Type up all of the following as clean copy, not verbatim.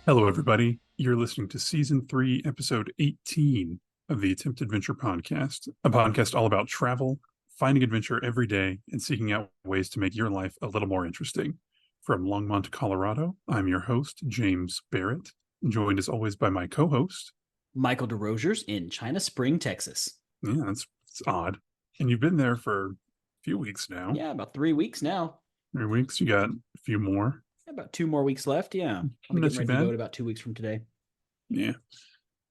Hello, everybody. You're listening to Season 3, Episode 18 of the Attempt Adventure Podcast, a podcast all about travel, finding adventure every day, and seeking out ways to make your life a little more interesting. From Longmont, Colorado, I'm your host, James Barrett, joined as always by my co-host, Michael Desrosiers in China Spring, Texas. Yeah, it's odd. And you've been there for a few weeks now. Yeah, about 3 weeks now. 3 weeks, you got a few more. About 2 more weeks left. Yeah. I'll be Not getting too ready to bad. go in about 2 weeks from today. Yeah.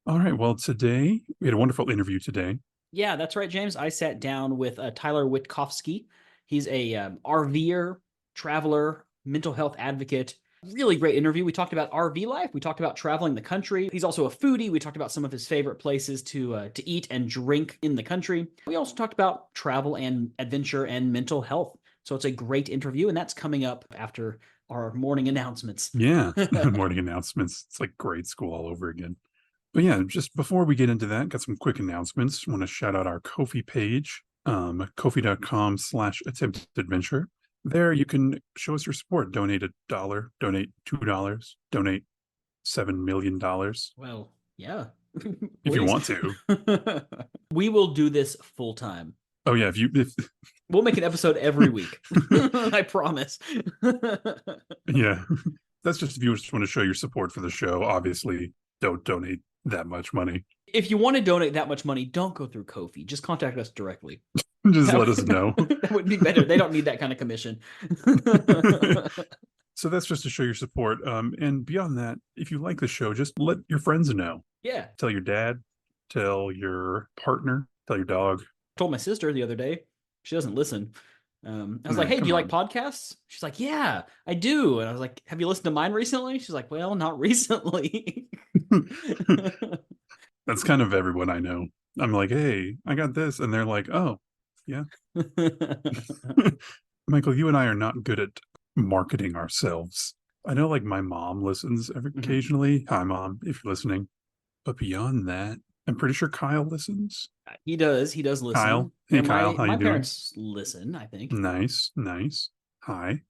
All right. Well, today we had a wonderful interview today. Yeah, that's right, James. I sat down with Tyler Wittkofsky. He's a RVer, traveler, mental health advocate. Really great interview. We talked about RV life. We talked about traveling the country. He's also a foodie. We talked about some of his favorite places to eat and drink in the country. We also talked about travel and adventure and mental health. So it's a great interview, and that's coming up after our morning announcements. Yeah. Morning announcements. It's like grade school all over again. But yeah, just before we get into that, got some quick announcements. I want to shout out our Ko-fi page, kofi.com/attemptadventure. There you can show us your support. Donate $1, donate $2, donate $7 million. Well, yeah. If you want to. We will do this full time. Oh yeah, if We'll make an episode every week. I promise. Yeah. That's just if you just want to show your support for the show. Obviously, don't donate that much money. If you want to donate that much money, don't go through Ko-fi. Just contact us directly. Just let us know. That would be better. They don't need that kind of commission. So that's just to show your support. And beyond that, if you like the show, just let your friends know. Yeah. Tell your dad, tell your partner, tell your dog. I told my sister the other day. She doesn't listen. I was like, hey, do Come you on. like podcasts? She's like, yeah, I do. And I was like, have you listened to mine recently? She's like, well, not recently. That's kind of everyone I know. I'm like, hey, I got this. And they're like, oh, yeah. Michael, you and I are not good at marketing ourselves. I know like my mom listens occasionally. Hi, Mom, if you're listening. But beyond that, I'm pretty sure Kyle listens. He does listen. Kyle. Hey, And Kyle, how my you doing? parents listen, I think. Nice. Hi.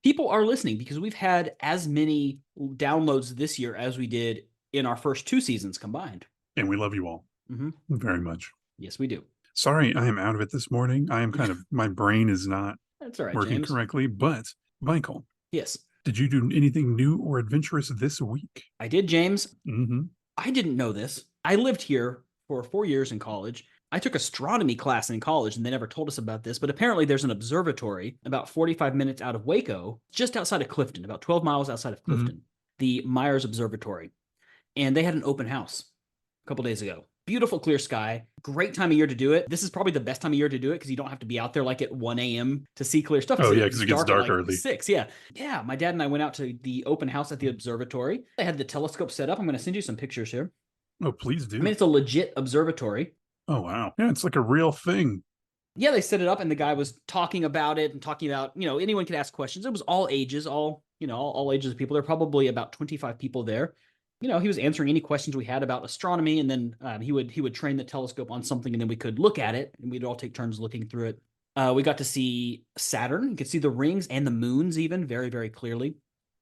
People are listening because we've had as many downloads this year as we did in our first 2 seasons combined. And we love you all very much. Yes, we do. Sorry, I am out of it this morning. I am my brain is not That's all right, working James. correctly. But, Michael. Yes. Did you do anything new or adventurous this week? I did, James. Mm-hmm. I didn't know this. I lived here for 4 years in college. I took astronomy class in college, and they never told us about this, but apparently there's an observatory about 45 minutes out of Waco, just outside of Clifton, about 12 miles outside of Clifton, the Myers Observatory. And they had an open house a couple days ago. Beautiful clear sky. Great time of year to do it. This is probably the best time of year to do it because you don't have to be out there like at 1 a.m. to see clear stuff. Oh, yeah, because it gets dark like early. 6, yeah. Yeah, my dad and I went out to the open house at the observatory. They had the telescope set up. I'm going to send you some pictures here. Oh, please do. I mean, it's a legit observatory. Oh, wow. Yeah, it's like a real thing. Yeah, they set it up and the guy was talking about it and talking about, anyone could ask questions. It was all ages, all ages of people. There were probably about 25 people there. He was answering any questions we had about astronomy, and then he would train the telescope on something, and then we could look at it, and we'd all take turns looking through it. We got to see Saturn. You could see the rings and the moons even very, very clearly.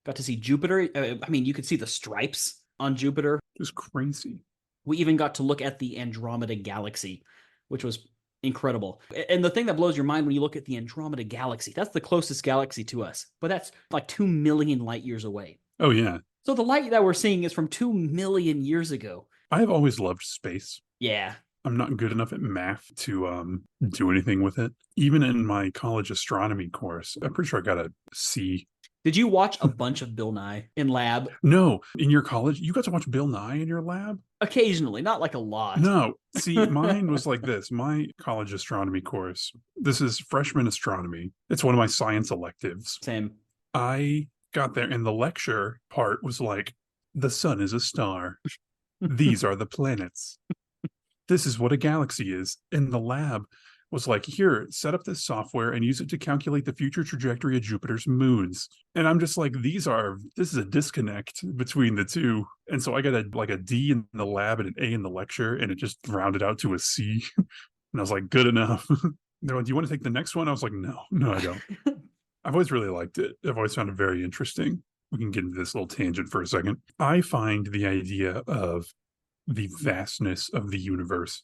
Got to see Jupiter. You could see the stripes on Jupiter. It was crazy. We even got to look at the Andromeda Galaxy, which was incredible. And the thing that blows your mind when you look at the Andromeda Galaxy, that's the closest galaxy to us, but that's like 2 million light years away. Oh, yeah. So the light that we're seeing is from 2 million years ago. I have always loved space. Yeah. I'm not good enough at math to do anything with it. Even in my college astronomy course, I'm pretty sure I got a C. Did you watch a bunch of Bill Nye in lab? No. In your college, you got to watch Bill Nye in your lab? Occasionally, not like a lot. No. See, mine was like this. My college astronomy course, this is freshman astronomy. It's one of my science electives. Same. I got there and the lecture part was like, the sun is a star. These are the planets. This is what a galaxy is. And the lab was like, here, set up this software and use it to calculate the future trajectory of Jupiter's moons. And I'm just like, this is a disconnect between the two. And so I got a D in the lab and an A in the lecture, and it just rounded out to a C. And I was like, good enough. They're like, do you want to take the next one? I was like, no, I don't. I've always really liked it. I've always found it very interesting. we can get into this little tangent for a second. I find the idea of the vastness of the universe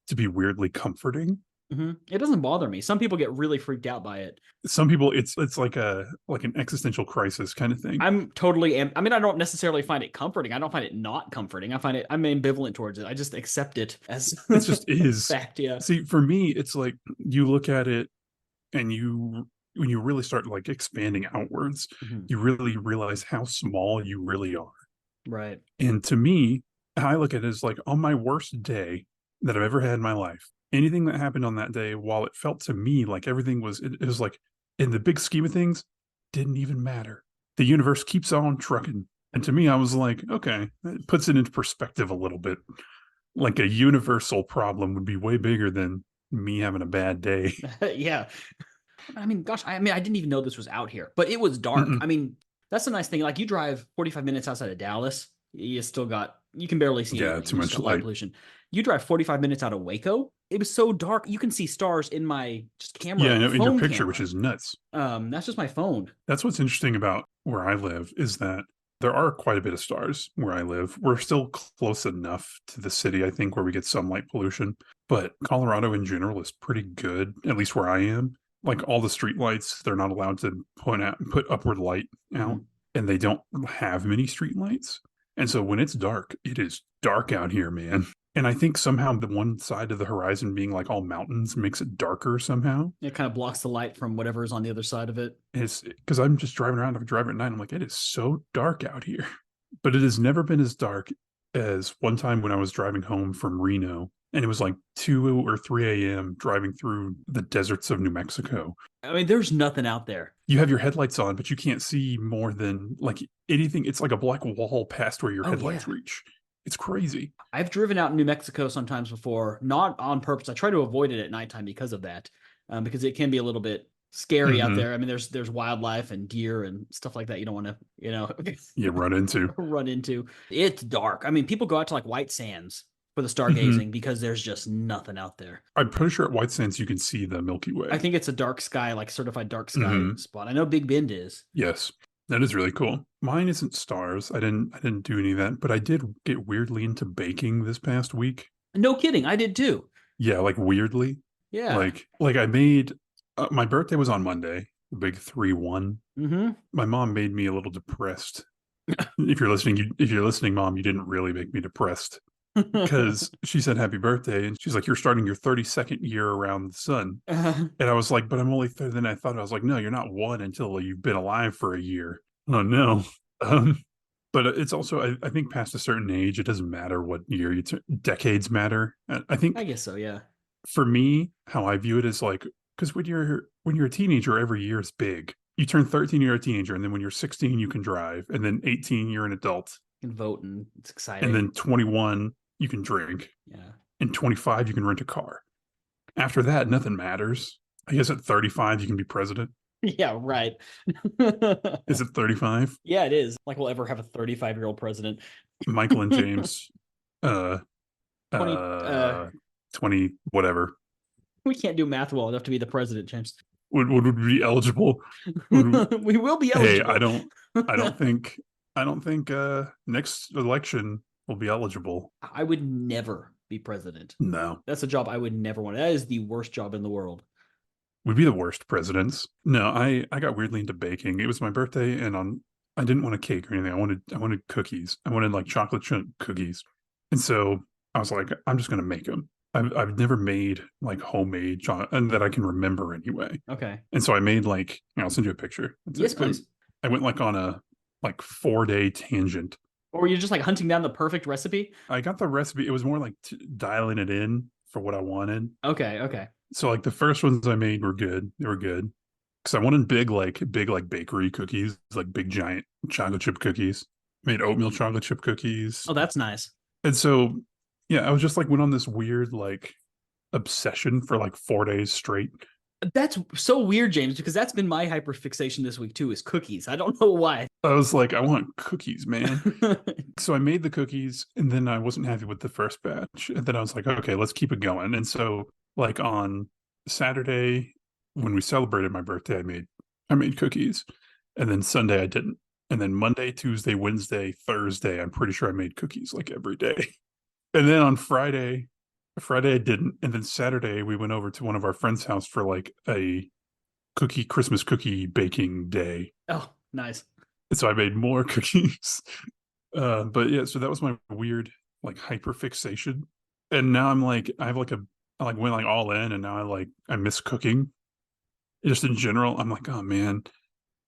to be weirdly comforting. It doesn't bother me. Some people get really freaked out by it. Some people, it's like an existential crisis kind of thing. I'm totally. I mean, I don't necessarily find it comforting. I don't find it not comforting. I'm ambivalent towards it. I just accept it as It just is fact. Yeah. See, for me, it's like you look at it and when you really start like expanding outwards, you really realize how small you really are. Right. And to me, I look at it as like on my worst day that I've ever had in my life, anything that happened on that day, while it felt to me like everything was, it was like in the big scheme of things, didn't even matter. The universe keeps on trucking. And to me, I was like, okay, it puts it into perspective a little bit. Like a universal problem would be way bigger than me having a bad day. Yeah. I mean, gosh, I didn't even know this was out here, but it was dark. Mm-mm. I mean, that's the nice thing. Like, you drive 45 minutes outside of Dallas, you can barely see anything. Too You much just got light light. pollution. You drive 45 minutes out of Waco, it was so dark. You can see stars in my just Yeah, I camera, know, in your phone picture, which camera. is nuts. That's just my phone. That's what's interesting about where I live is that there are quite a bit of stars where I live. We're still close enough to the city, I think, where we get some light pollution. But Colorado in general is pretty good, at least where I am. Like all the street lights, they're not allowed to put upward light out, and they don't have many street lights. And so when it's dark, it is dark out here, man. And I think somehow the one side of the horizon being like all mountains makes it darker somehow. It kind of blocks the light from whatever is on the other side of it. It's because I'm just driving around. I'm driving at night. I'm like, it is so dark out here. But it has never been as dark as one time when I was driving home from Reno, and it was like 2 or 3 a.m. driving through the deserts of New Mexico. I mean, there's nothing out there. You have your headlights on, but you can't see more than like anything. It's like a black wall past where your headlights reach. It's crazy. I've driven out in New Mexico sometimes before, not on purpose. I try to avoid it at nighttime because of that, because it can be a little bit scary out there. I mean, there's wildlife and deer and stuff like that you don't want to, you run into. It's dark. I mean, people go out to like White Sands for the stargazing because there's just nothing out there. I'm pretty sure at White Sands you can see the Milky Way. I think it's a dark sky, like certified dark sky spot. I know Big Bend is. Yes. That is really cool. Mine isn't stars. I didn't do any of that, but I did get weirdly into baking this past week. No kidding, I did too. Yeah, like weirdly. Yeah. Like I made my birthday was on Monday, the big 3-1. My mom made me a little depressed. If you're listening, Mom, you didn't really make me depressed. Because she said happy birthday, and she's like, you're starting your 32nd year around the sun. And I was like, but I'm only third. Then I thought, I was like, no, you're not one until you've been alive for a year. Oh no. But it's also, I think past a certain age, it doesn't matter what year decades matter. I think, I guess so, yeah. For me, how I view it is like, because when you're a teenager, every year is big. You turn 13, you're a teenager, and then when you're 16, you can drive, and then 18, you're an adult. You can vote, and it's exciting. And then 21, you can drink. Yeah. And 25, you can rent a car. After that, nothing matters. I guess at 35, you can be president. Yeah, right. Is it 35? Yeah, it is. Like we'll ever have a 35-year-old president. Michael and James, 20, 20, whatever. We can't do math well enough to be the president, James. Would be eligible. We will be eligible. Hey, I don't think next election will be eligible. I would never be president. No. That's a job I would never want. That is the worst job in the world. We'd be the worst presidents. No, I got weirdly into baking. It was my birthday, and I didn't want a cake or anything. I wanted cookies. I wanted like chocolate chunk cookies. And so I was like, I'm just gonna make them. I've never made like homemade chocolate, and that I can remember anyway. Okay. And so I made like, I'll send you a picture. Yes, please. I went like on a 4-day tangent. Or were you just like hunting down the perfect recipe? I got the recipe. It was more like dialing it in for what I wanted. Okay. So like the first ones I made were good. They were good because I wanted big bakery cookies, like big giant chocolate chip cookies. Made oatmeal chocolate chip cookies. Oh, that's nice. And so, yeah, I was just like went on this weird like obsession for like 4 days straight. That's so weird, James, because that's been my hyperfixation this week too, is cookies. I don't know why. I was like, I want cookies, man. So I made the cookies, and then I wasn't happy with the first batch. And then I was like, okay, let's keep it going. And so like on Saturday when we celebrated my birthday, I made cookies. And then Sunday I didn't. And then Monday, Tuesday, Wednesday, Thursday, I'm pretty sure I made cookies like every day. And then on Friday I didn't. And then Saturday we went over to one of our friends' house for like a Christmas cookie baking day. Oh, nice. And so I made more cookies. But yeah, so that was my weird like hyperfixation. And now I'm like, I like went like all in, and now I miss cooking. Just in general, I'm like, oh man,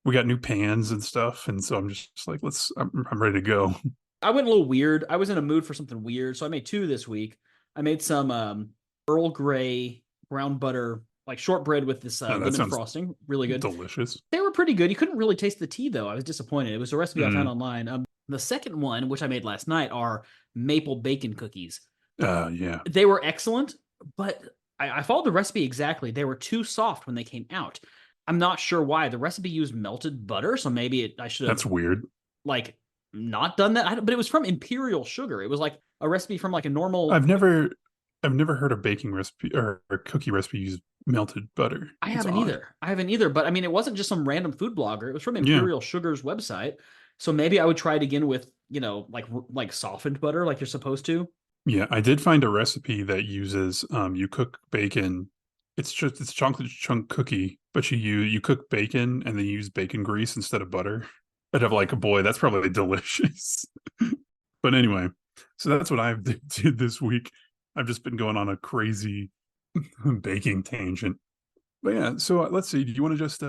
we got new pans and stuff, and so I'm just like, I'm ready to go. I went a little weird. I was in a mood for something weird, so I made two this week. I made some Earl Grey brown butter, like shortbread with this That lemon sounds frosting. Really good. delicious. They were pretty good. You couldn't really taste the tea though. I was disappointed. It was a recipe I found Mm, online. The second one, which I made last night, are maple bacon cookies. yeah, They were excellent, but I followed the recipe exactly. They were too soft when they came out. I'm not sure why. The recipe used melted butter, so maybe I should have that's weird. like not done that. But it was from imperial sugar. It was like a recipe from like a normal. I've never, I've never heard a baking recipe or a cookie recipe use melted butter. I It's haven't odd. either. I haven't either. But I mean, it wasn't just some random food blogger. It was from Yeah, Imperial Sugar's website. So maybe I would try it again with like softened butter, like you're supposed to. yeah. I did find a recipe that uses you cook bacon. It's chocolate chunk cookie, but you cook bacon and then you use bacon grease instead of butter. And I'm like, boy, that's probably delicious. But anyway, so that's what I've did this week. I've just been going on a crazy baking tangent. But yeah, so let's see. Do you want to just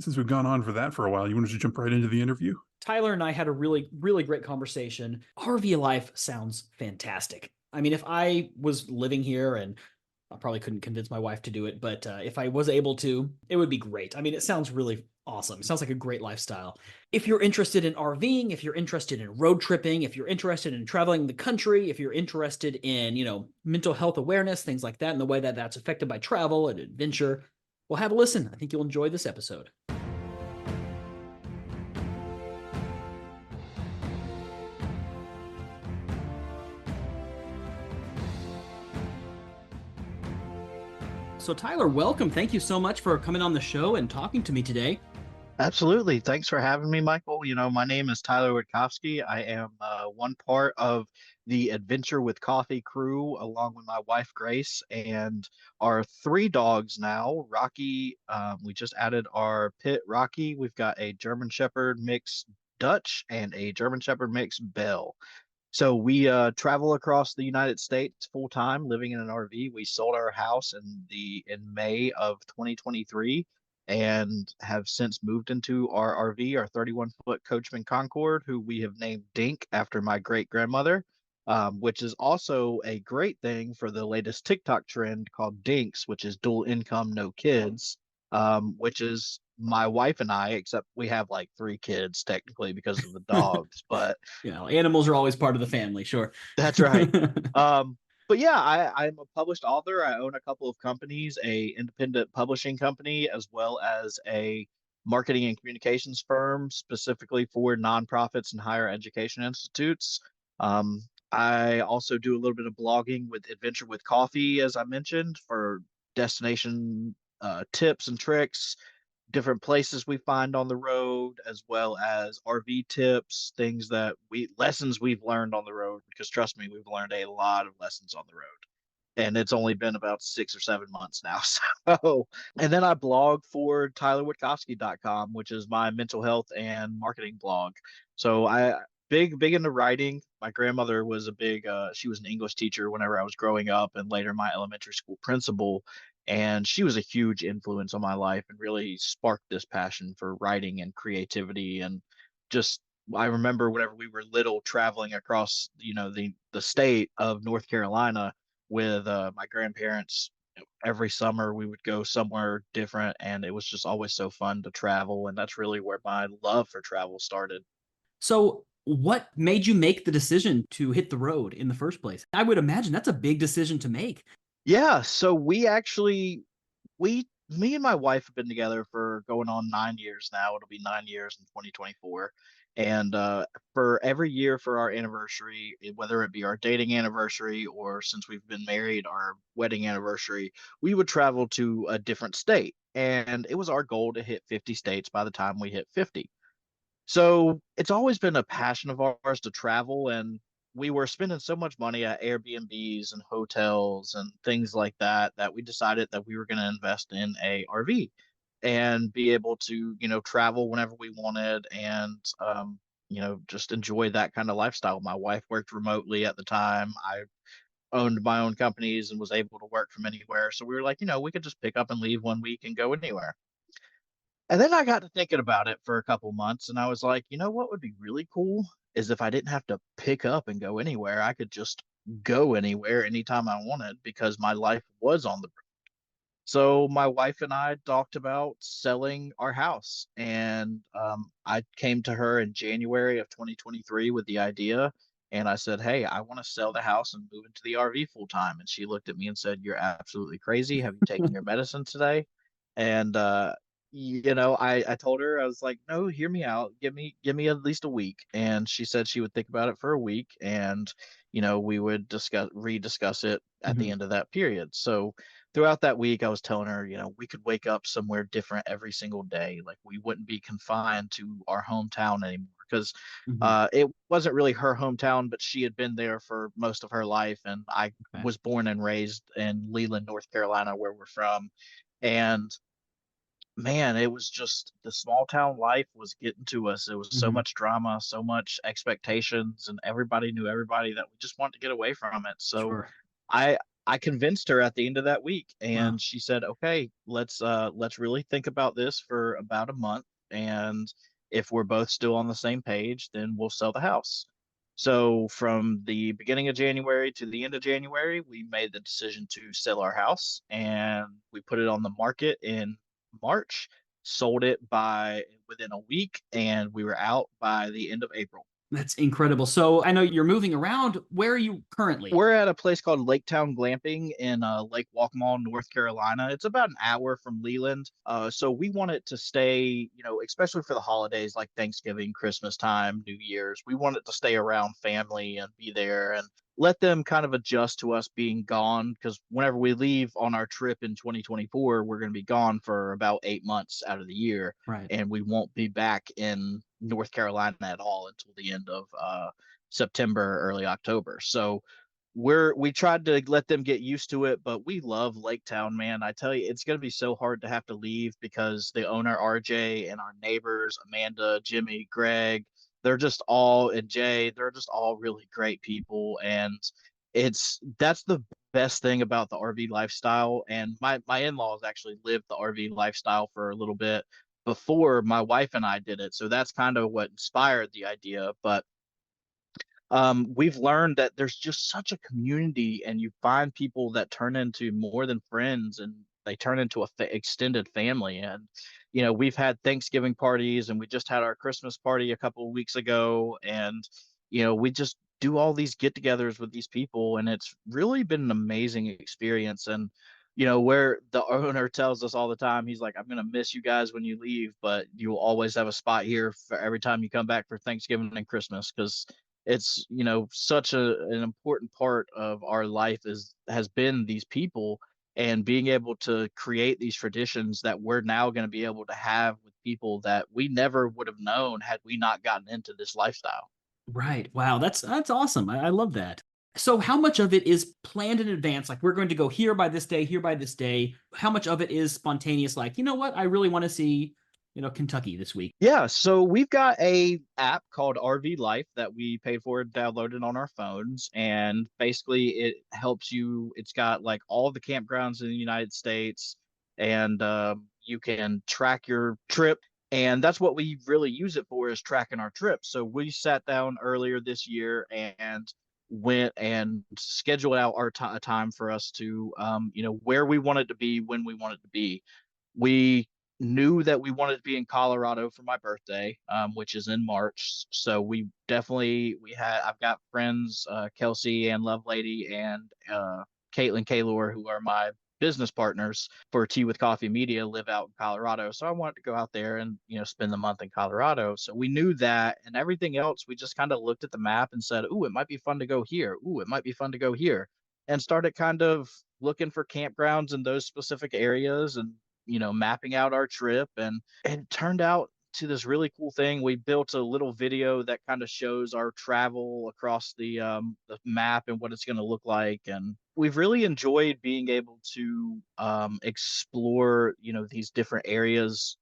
since we've gone on for that for a while, you want to just jump right into the interview? Tyler and I had a really, really great conversation. RV life sounds fantastic. I mean, if I was living here, and I probably couldn't convince my wife to do it, but if I was able to, it would be great. I mean, it sounds really awesome. It sounds like a great lifestyle. If you're interested in RVing, if you're interested in road tripping, if you're interested in traveling the country, if you're interested in, mental health awareness, things like that, and the way that that's affected by travel and adventure, well, have a listen. I think you'll enjoy this episode. So, Tyler, welcome. Thank you so much for coming on the show and talking to me today. Absolutely. Thanks for having me, Michael. My name is Tyler Wittkofsky. I am one part of the Adventure with Coffee crew, along with my wife, Grace, and our three dogs now. Rocky, we just added our pit, Rocky. We've got a German Shepherd mix Dutch and a German Shepherd mix Bell. So we travel across the United States full time, living in an RV. We sold our house in May of 2023 and have since moved into our RV, our 31-foot Coachman Concord, who we have named Dink after my great grandmother, which is also a great thing for the latest TikTok trend called Dinks, which is dual income, no kids, which is my wife and I, except we have like three kids technically because of the dogs, but Animals are always part of the family, sure. that's right. But yeah, I'm a published author. I own a couple of companies, a independent publishing company, as well as a marketing and communications firm specifically for nonprofits and higher education institutes. Um, I also do a little bit of blogging with Adventure with Coffee, as I mentioned, for destination tips and tricks, different places we find on the road, as well as RV tips, lessons we've learned on the road, because trust me, we've learned a lot of lessons on the road. And it's only been about 6 or 7 months now. So, and then I blog for TylerWittkofsky.com, which is my mental health and marketing blog. So big into writing. My grandmother was she was an English teacher whenever I was growing up, and later my elementary school principal, and she was a huge influence on my life and really sparked this passion for writing and creativity. And just I remember whenever we were little, traveling across the state of North Carolina with my grandparents. Every summer we would go somewhere different, and it was just always so fun to travel, and that's really where my love for travel started. So, what made you make the decision to hit the road in the first place? I would imagine that's a big decision to make. Yeah, so me and my wife have been together for going on 9 years now. It'll be 9 years in 2024. And for every year for our anniversary, whether it be our dating anniversary or since we've been married, our wedding anniversary, we would travel to a different state. And it was our goal to hit 50 states by the time we hit 50. So it's always been a passion of ours to travel, and we were spending so much money at Airbnbs and hotels and things like that that we decided that we were going to invest in a RV and be able to, travel whenever we wanted and, just enjoy that kind of lifestyle. My wife worked remotely at the time. I owned my own companies and was able to work from anywhere. So we were like, we could just pick up and leave one week and go anywhere. And then I got to thinking about it for a couple months, and I was like, what would be really cool is if I didn't have to pick up and go anywhere. I could just go anywhere anytime I wanted because my life was on the. So my wife and I talked about selling our house, and I came to her in January of 2023 with the idea, and I said, "Hey, I want to sell the house and move into the RV full time." And she looked at me and said, "You're absolutely crazy. Have you taken your medicine today?" And I told her, I was like, "No, hear me out. Give me at least a week." And she said she would think about it for a week, and we would rediscuss it at the Mhm. end of that period. So throughout that week, I was telling her, we could wake up somewhere different every single day. Like we wouldn't be confined to our hometown anymore because Mhm. it wasn't really her hometown, but she had been there for most of her life. And I Okay. was born and raised in Leland, North Carolina, where we're from. And man, it was just the small town life was getting to us. It was so Mhm. much drama, so much expectations, and everybody knew everybody that we just wanted to get away from it. So Sure. I I convinced her at the end of that week, Wow. and she said, "Okay, let's really think about this for about a month, and if we're both still on the same page, then we'll sell the house." So from the beginning of January to the end of January, we made the decision to sell our house, and we put it on the market in March, sold it by within a week, and we were out by the end of April. That's incredible. So I know you're moving around. Where are you currently? We're at a place called Lake Town Glamping in Lake Walkmall, North Carolina. It's about an hour from Leland. So we want it to stay, especially for the holidays like Thanksgiving, Christmas time, New Year's. We want it to stay around family and be there and let them kind of adjust to us being gone. Because whenever we leave on our trip in 2024, we're going to be gone for about 8 months out of the year. Right. And we won't be back in North Carolina at all until the end of September, early October. So we tried to let them get used to it, but we love Lake Town, man. I tell you, it's gonna be so hard to have to leave because the owner RJ and our neighbors, Amanda, Jimmy, Greg, they're just all and Jay, they're just all really great people. And that's the best thing about the RV lifestyle. And my in-laws actually lived the RV lifestyle for a little bit before my wife and I did it. So that's kind of what inspired the idea. But we've learned that there's just such a community, and you find people that turn into more than friends, and they turn into a extended family. And we've had Thanksgiving parties, and we just had our Christmas party a couple of weeks ago, and we just do all these get-togethers with these people, and it's really been an amazing experience. And where the owner tells us all the time, he's like, "I'm gonna miss you guys when you leave, but you will always have a spot here for every time you come back for Thanksgiving and Christmas," because it's such an important part of our life has been these people, and being able to create these traditions that we're now going to be able to have with people that we never would have known had we not gotten into this lifestyle. Right. Wow. That's awesome. I love that. So how much of it is planned in advance? Like we're going to go here by this day, here by this day. How much of it is spontaneous? Like, you know what? I really want to see, Kentucky this week. Yeah, so we've got a app called RV Life that we paid for and downloaded on our phones, and basically it helps you. It's got like all the campgrounds in the United States, and you can track your trip, and that's what we really use it for, is tracking our trips. So we sat down earlier this year and went and scheduled out our a time for us to, where we wanted to be, when we wanted to be. We knew that we wanted to be in Colorado for my birthday, which is in March. So I've got friends, Kelsey and Lovelady and Caitlin Kaylor, who are my business partners for Tea with Coffee Media, live out in Colorado. So I wanted to go out there and, spend the month in Colorado. So we knew that, and everything else, we just kind of looked at the map and said, "Ooh, it might be fun to go here. Ooh, it might be fun to go here." And started kind of looking for campgrounds in those specific areas and mapping out our trip, and it turned out to this really cool thing. We built a little video that kind of shows our travel across the map and what it's going to look like. And we've really enjoyed being able to explore, these different areas,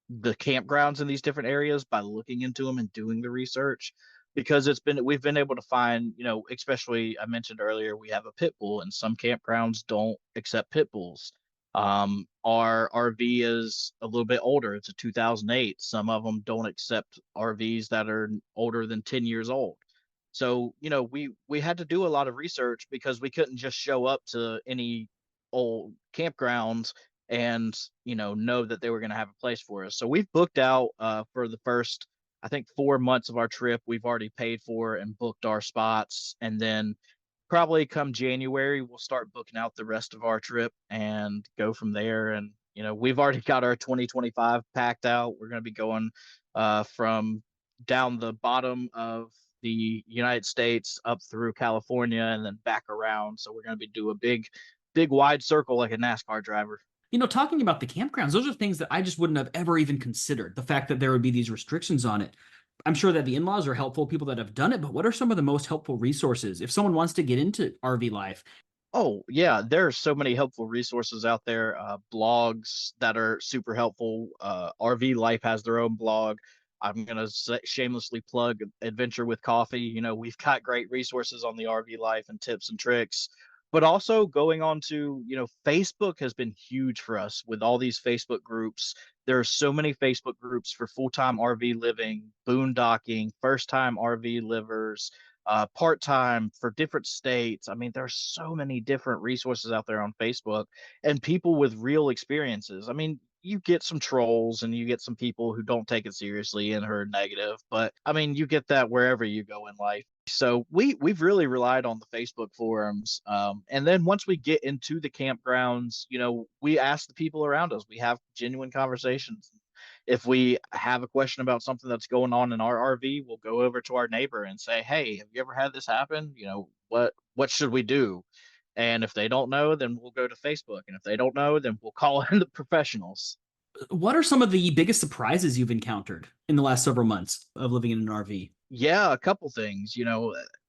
the campgrounds in these different areas by looking into them and doing the research, because we've been able to find, especially I mentioned earlier, we have a pit bull and some campgrounds don't accept pit bulls. Our RV is a little bit older. It's a 2008. Some of them don't accept RVs that are older than 10 years old. So, we had to do a lot of research because we couldn't just show up to any old campgrounds and, know that they were going to have a place for us. So we've booked out for the first, I think, 4 months of our trip. We've already paid for and booked our spots. And then probably come January, we'll start booking out the rest of our trip and go from there. And, we've already got our 2025 packed out. We're going to be going from down the bottom of the United States up through California and then back around. So we're going to be do a big wide circle like a NASCAR driver. Talking about the campgrounds, those are things that I just wouldn't have ever even considered. The fact that there would be these restrictions on it. I'm sure that the in-laws are helpful, people that have done it, but what are some of the most helpful resources if someone wants to get into RV life? Oh, yeah, there are so many helpful resources out there, blogs that are super helpful. RV Life has their own blog. I'm going to shamelessly plug Adventure with Coffee. We've got great resources on the RV life and tips and tricks, but also going on to, Facebook has been huge for us with all these Facebook groups. There are so many Facebook groups for full-time RV living, boondocking, first-time RV livers, part-time for different states. I mean, there's so many different resources out there on Facebook and people with real experiences. I mean, you get some trolls and you get some people who don't take it seriously and are negative, but I mean, you get that wherever you go in life. So we've really relied on the Facebook forums, and then once we get into the campgrounds, we ask the people around us. We have genuine conversations. If we have a question about something that's going on in our RV, we'll go over to our neighbor and say, "Hey, have you ever had this happen? What should we do?" And if they don't know, then we'll go to Facebook. And if they don't know, then we'll call in the professionals. What are some of the biggest surprises you've encountered in the last several months of living in an RV? Yeah, a couple things.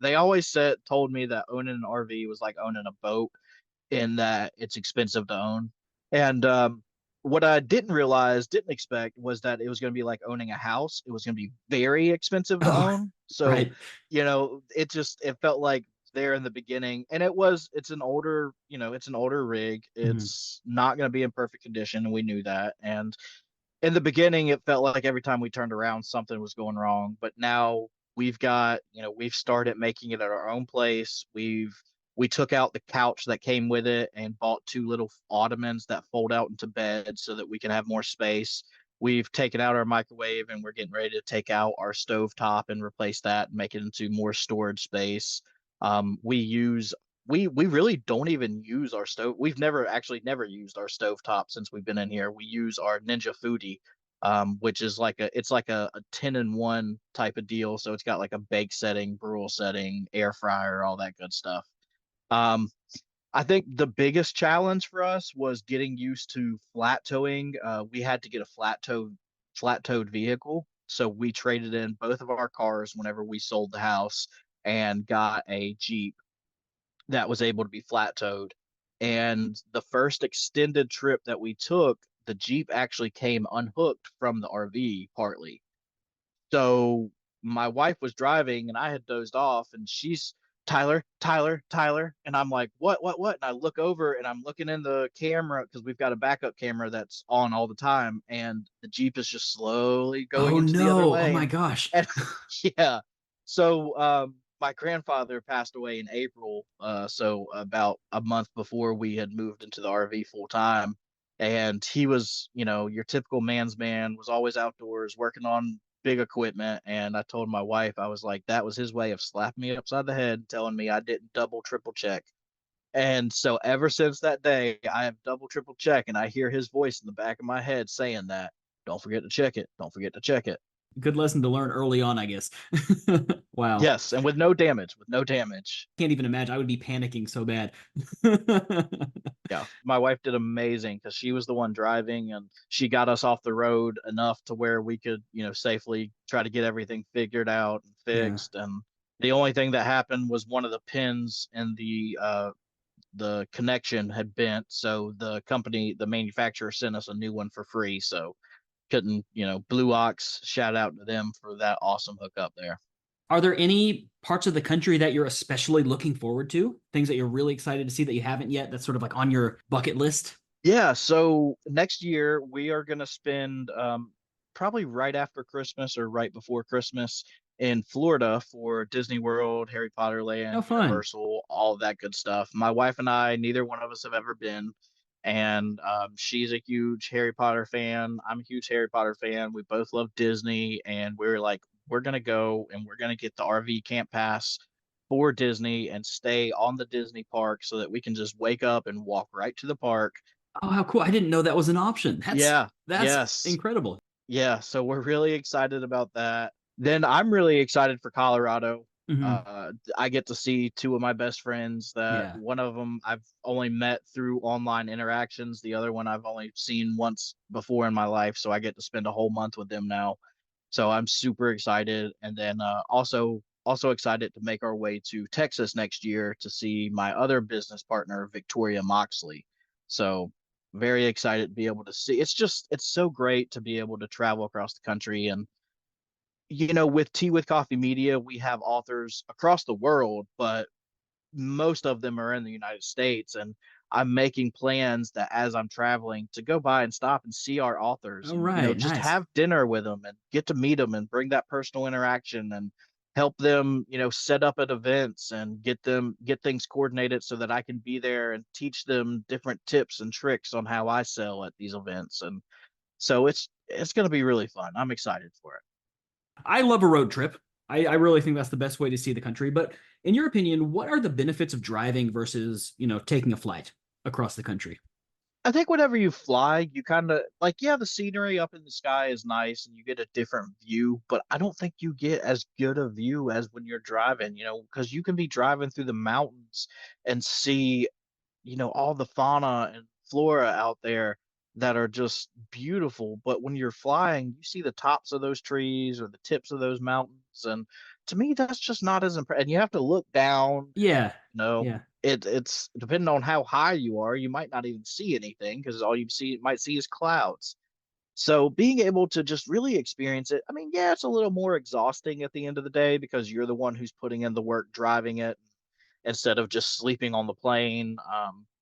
They always told me that owning an RV was like owning a boat, in that it's expensive to own. And what I didn't expect was that it was going to be like owning a house. It was going to be very expensive to Oh, own. So, right. it felt like there in the beginning. And it's an older, it's an older rig. Mm-hmm. It's not going to be in perfect condition. And we knew that. And in the beginning, it felt like every time we turned around, something was going wrong. But now we've started making it at our own place. We took out the couch that came with it and bought two little ottomans that fold out into beds so that we can have more space. We've taken out our microwave and we're getting ready to take out our stove top and replace that and make it into more storage space. We really don't even use our stove. We've never used our stove top since we've been in here. We use our Ninja Foodie, which is it's like a 10-in-1 type of deal. So it's got like a bake setting, broil setting, air fryer, all that good stuff. Um, I think the biggest challenge for us was getting used to flat towing. We had to get a flat towed vehicle. So we traded in both of our cars whenever we sold the house and got a Jeep that was able to be flat towed. And the first extended trip that we took, the Jeep actually came unhooked from the RV partly. So my wife was driving and I had dozed off and she's Tyler, Tyler, Tyler. And I'm like, what? And I look over and I'm looking in the camera because we've got a backup camera that's on all the time. And the Jeep is just slowly going Oh into the other no. Oh my lane. gosh. And yeah. So my grandfather passed away in April. So about a month before we had moved into the RV full time. And he was, your typical man's man, was always outdoors working on big equipment. And I told my wife, I was like, that was his way of slapping me upside the head, telling me I didn't double, triple check. And so ever since that day, I have double, triple check, and I hear his voice in the back of my head saying that, don't forget to check it. Don't forget to check it. Good lesson to learn early on, I guess. Wow. Yes, and with no damage, with no damage. Can't even imagine. I would be panicking so bad. Yeah, my wife did amazing because she was the one driving and she got us off the road enough to where we could, safely try to get everything figured out and Yeah. fixed. And the only thing that happened was one of the pins in the connection had bent, so the manufacturer sent us a new one for free. So couldn't, Blue Ox, shout out to them for that awesome hookup there. Are there any parts of the country that you're especially looking forward to? Things that you're really excited to see that you haven't yet that's sort of like on your bucket list? Yeah, so next year we are going to spend probably right after Christmas or right before Christmas in Florida for Disney World, Harry Potter No Land, fun. Universal, all of that good stuff. My wife and I, neither one of us have ever been. And she's a huge Harry Potter fan. I'm a huge Harry Potter fan. We both love Disney. And we're like, we're going to go and we're going to get the RV camp pass for Disney and stay on the Disney park so that we can just wake up and walk right to the park. Oh, how cool. I didn't know that was an option. Yeah, That's yes. incredible. Yeah, so we're really excited about that. Then I'm really excited for Colorado. Hmm. I get to see two of my best friends that Yeah. one of them I've only met through online interactions. The other one I've only seen once before in my life. So I get to spend a whole month with them now. So I'm super excited. And then also excited to make our way to Texas next year to see my other business partner, Victoria Moxley. So very excited to be able to see. It's so great to be able to travel across the country. And with Tea with Coffee Media, we have authors across the world, but most of them are in the United States. And I'm making plans that as I'm traveling to go by and stop and see our authors All and, right. just Nice. have dinner with them and get to meet them and bring that personal interaction and help them, set up at events and get things coordinated so that I can be there and teach them different tips and tricks on how I sell at these events. And so it's going to be really fun. I'm excited for it. I love a road trip. I really think that's the best way to see the country. But in your opinion, what are the benefits of driving versus, taking a flight across the country? I think whenever you fly, you kind of like, yeah, the scenery up in the sky is nice and you get a different view, but I don't think you get as good a view as when you're driving, because you can be driving through the mountains and see, all the fauna and flora out there that are just beautiful. But when you're flying, you see the tops of those trees or the tips of those mountains. And to me, that's just not as impressive. And you have to look down Yeah. know, Yeah. it's depending on how high you are, you might not even see anything because all you might see is clouds. So being able to just really experience it, I mean, yeah, it's a little more exhausting at the end of the day because you're the one who's putting in the work driving it instead of just sleeping on the plane.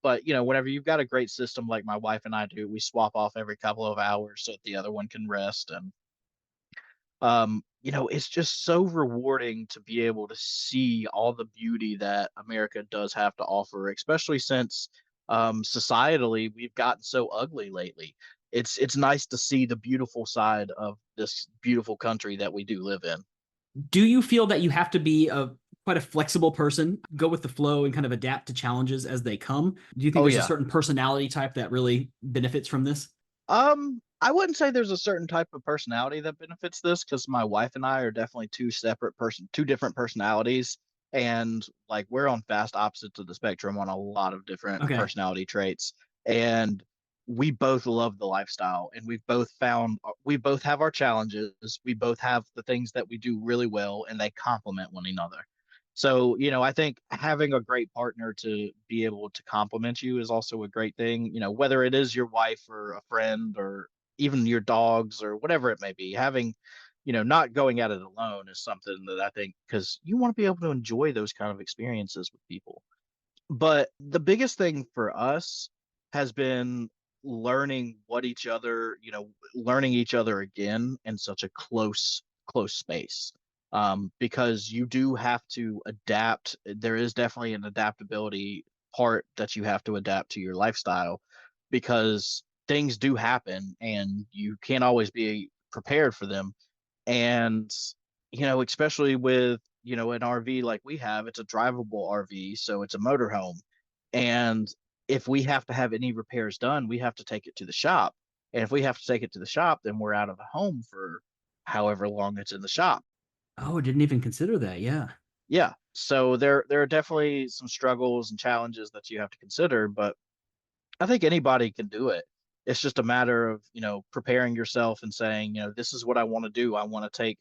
But whenever you've got a great system like my wife and I do, we swap off every couple of hours so that the other one can rest. And it's just so rewarding to be able to see all the beauty that America does have to offer, especially since societally we've gotten so ugly lately. It's nice to see the beautiful side of this beautiful country that we do live in. Do you feel that you have to be quite a flexible person, go with the flow and kind of adapt to challenges as they come? Do you think Oh there's a yeah. certain personality type that really benefits from this? I wouldn't say there's a certain type of personality that benefits this because my wife and I are definitely two different personalities, and like we're on fast opposites of the spectrum on a lot of different Okay. personality traits. And we both love the lifestyle, and we both have our challenges. We both have the things that we do really well, and they complement one another. So, I think having a great partner to be able to compliment you is also a great thing, whether it is your wife or a friend or even your dogs or whatever it may be. Having, not going at it alone is something that I think because you want to be able to enjoy those kind of experiences with people. But the biggest thing for us has been learning learning each other again in such a close space. Because you do have to adapt. There is definitely an adaptability part that you have to adapt to your lifestyle because things do happen and you can't always be prepared for them. And, especially with, an RV like we have, it's a drivable RV, so it's a motorhome. And if we have to have any repairs done, we have to take it to the shop. And if we have to take it to the shop, then we're out of the home for however long it's in the shop. Oh, I didn't even consider that. Yeah. Yeah. So there are definitely some struggles and challenges that you have to consider, but I think anybody can do it. It's just a matter of, preparing yourself and saying, this is what I want to do. I want to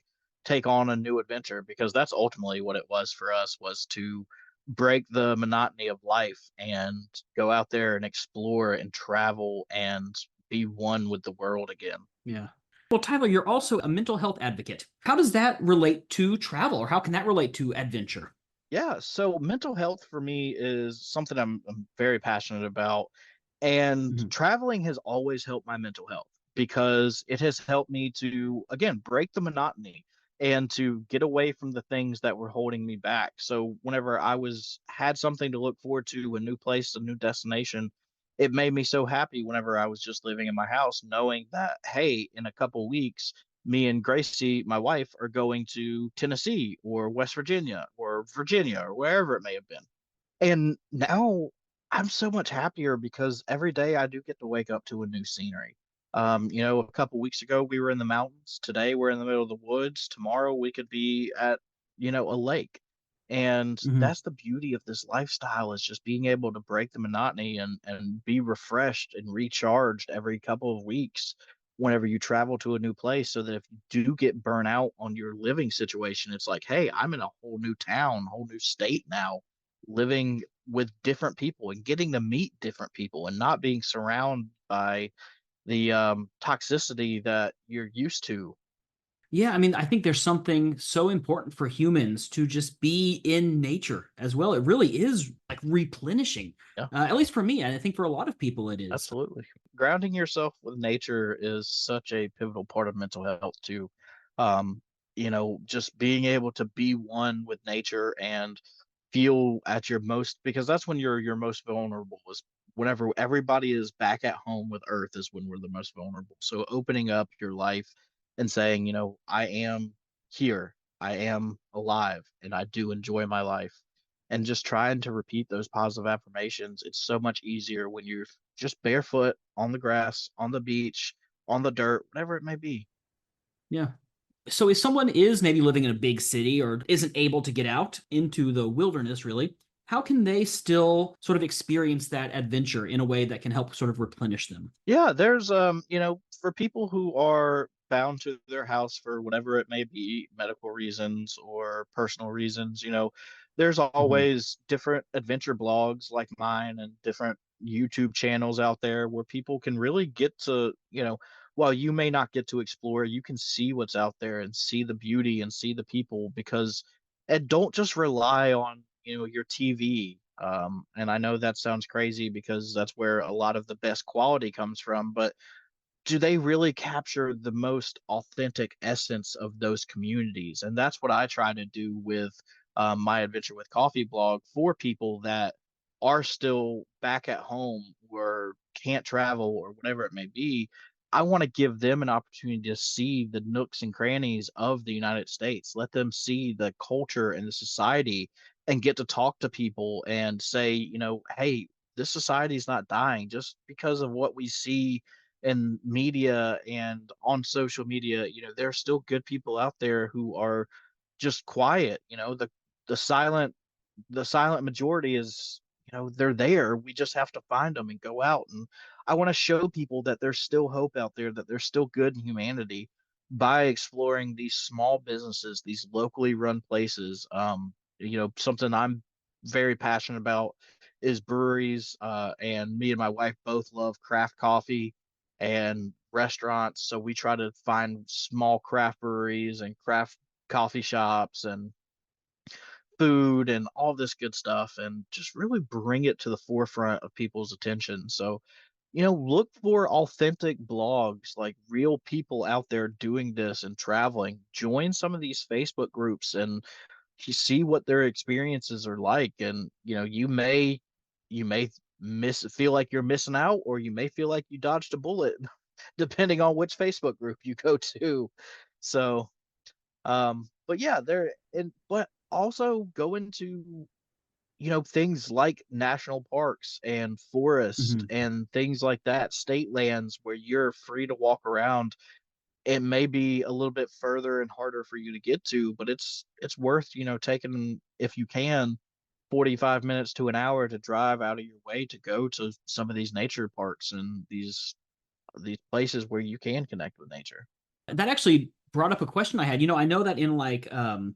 take on a new adventure, because that's ultimately what it was for us, was to break the monotony of life and go out there and explore and travel and be one with the world again. Yeah. Well, Tyler, you're also a mental health advocate. How does that relate to travel, or how can that relate to adventure? Yeah, so mental health for me is something I'm very passionate about. And Mhm. traveling has always helped my mental health, because it has helped me to, again, break the monotony and to get away from the things that were holding me back. So whenever I had something to look forward to, a new place, a new destination, it made me so happy whenever I was just living in my house, knowing that, hey, in a couple weeks, me and Gracie, my wife, are going to Tennessee or West Virginia or wherever it may have been. And now I'm so much happier because every day I do get to wake up to a new scenery. A couple weeks ago we were in the mountains. Today we're in the middle of the woods. Tomorrow we could be at, a lake. And Mhm. that's the beauty of this lifestyle, is just being able to break the monotony and be refreshed and recharged every couple of weeks whenever you travel to a new place, so that if you do get burnt out on your living situation, it's like, hey, I'm in a whole new town, whole new state now, living with different people and getting to meet different people and not being surrounded by the toxicity that you're used to. Yeah, I mean, I think there's something so important for humans to just be in nature as well. It really is like replenishing, Yeah, at least for me. And I think for a lot of people, it is. absolutely. Grounding yourself with nature is such a pivotal part of mental health too. Um, just being able to be one with nature and feel at your most, because that's when you're your most vulnerable, is whenever everybody is back at home with earth, is when we're the most vulnerable. So opening up your life and saying, I am here, I am alive, and I do enjoy my life, and just trying to repeat those positive affirmations, it's so much easier when you're just barefoot on the grass, on the beach, on the dirt, whatever it may be. Yeah. So if someone is maybe living in a big city or isn't able to get out into the wilderness, really, how can they still sort of experience that adventure in a way that can help sort of replenish them? Yeah, there's for people who are bound to their house for whatever it may be, medical reasons or personal reasons, there's Mhm. always different adventure blogs like mine and different YouTube channels out there where people can really get to, while you may not get to explore, you can see what's out there and see the beauty and see the people, because and don't just rely on, your TV. And I know that sounds crazy because that's where a lot of the best quality comes from, but do they really capture the most authentic essence of those communities? And that's what I try to do with my Adventure with Coffee blog, for people that are still back at home or can't travel or whatever it may be. I want to give them an opportunity to see the nooks and crannies of the United States, let them see the culture and the society, and get to talk to people and say, hey, this society is not dying just because of what we see in media and on social media. There are still good people out there who are just quiet. The silent the silent majority is, they're there. We just have to find them and go out. And I want to show people that there's still hope out there, that there's still good in humanity, by exploring these small businesses, these locally run places. Something I'm very passionate about is breweries. And me and my wife both love craft coffee and restaurants. So we try to find small craft breweries and craft coffee shops and food and all this good stuff, and just really bring it to the forefront of people's attention. So, look for authentic blogs, like real people out there doing this and traveling. Join some of these Facebook groups and you see what their experiences are like. And, you may feel like you're missing out, or you may feel like you dodged a bullet, depending on which Facebook group you go to. So, but yeah, but also go into, things like national parks and forest Mhm. and things like that, state lands where you're free to walk around it may be a little bit further and harder for you to get to, but it's worth, taking, if you can, 45 minutes to an hour to drive out of your way to go to some of these nature parks and these places where you can connect with nature. That actually brought up a question I had. I know that in like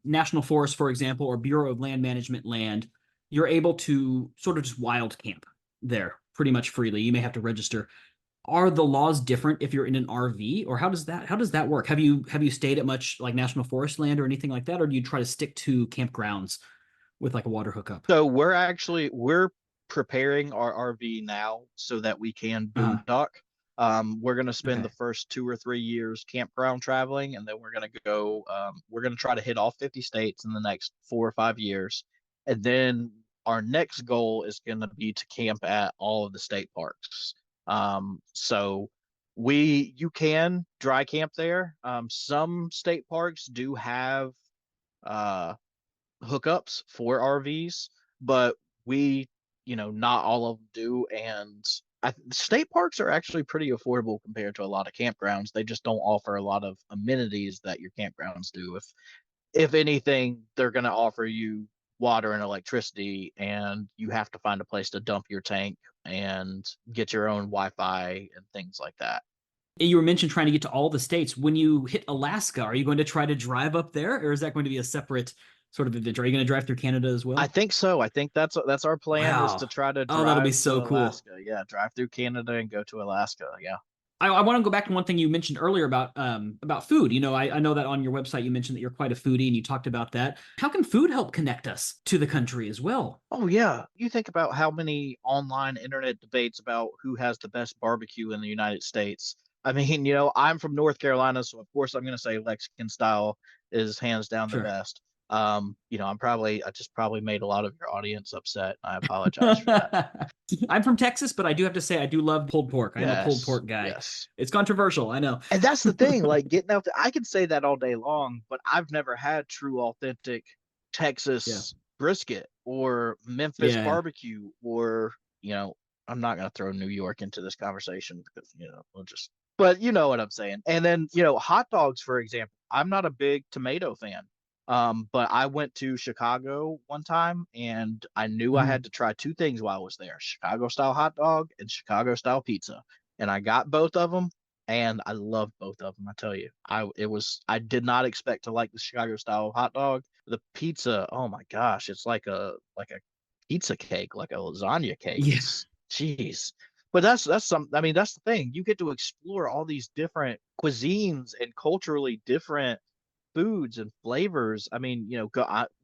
national forest, for example, or Bureau of Land Management land, you're able to sort of just wild camp there pretty much freely. You may have to register. Are the laws different if you're in an RV, or how does that work? Have you stayed at much like national forest land or anything like that, or do you try to stick to campgrounds with like a water hookup? So we're preparing our RV now so that we can boondock. We're going to spend the first 2 or 3 years campground traveling, and then we're going to go. We're going to try to hit all 50 states in the next 4 or 5 years, and then our next goal is going to be to camp at all of the state parks. So you can dry camp there. Some state parks do have hookups for RVs, but not all of them do. And state parks are actually pretty affordable compared to a lot of campgrounds. They just don't offer a lot of amenities that your campgrounds do. If anything, they're going to offer you water and electricity, and you have to find a place to dump your tank and get your own Wi-Fi and things like that. You were mentioned trying to get to all the states. When you hit Alaska, are you going to try to drive up there, or is that going to be a separate sort of adventure? Are you going to drive through Canada as well? I think so. I think that's our plan, is to Wow. try to Oh, that'll be drive to so cool. Alaska. Yeah, drive through Canada and go to Alaska. Yeah. I want to go back to one thing you mentioned earlier about food. I know that on your website you mentioned that you're quite a foodie and you talked about that. How can food help connect us to the country as well? Oh yeah. You think about how many online internet debates about who has the best barbecue in the United States. I mean, I'm from North Carolina, so of course I'm going to say Mexican style is hands down the Sure. best. I just probably made a lot of your audience upset. I apologize for that. I'm from Texas, but I do have to say I do love pulled pork. I am a pulled Yes, pork guy. yes. It's controversial, I know. And that's the thing, like getting out there, I can say that all day long, but I've never had true, authentic Yeah. Texas brisket or Memphis Yeah. barbecue, or, I'm not going to throw New York into this conversation because, but you know what I'm saying. And then, hot dogs, for example, I'm not a big tomato fan. But I went to Chicago one time and I knew I had to try two things while I was there: Chicago style hot dog and Chicago style pizza. And I got both of them and I loved both of them. I tell you, I did not expect to like the Chicago style hot dog. The pizza, oh my gosh, it's like a pizza cake, like a lasagna cake. Yeah. It's jeez. But that's I mean, that's the thing. You get to explore all these different cuisines and culturally different foods and flavors. I mean,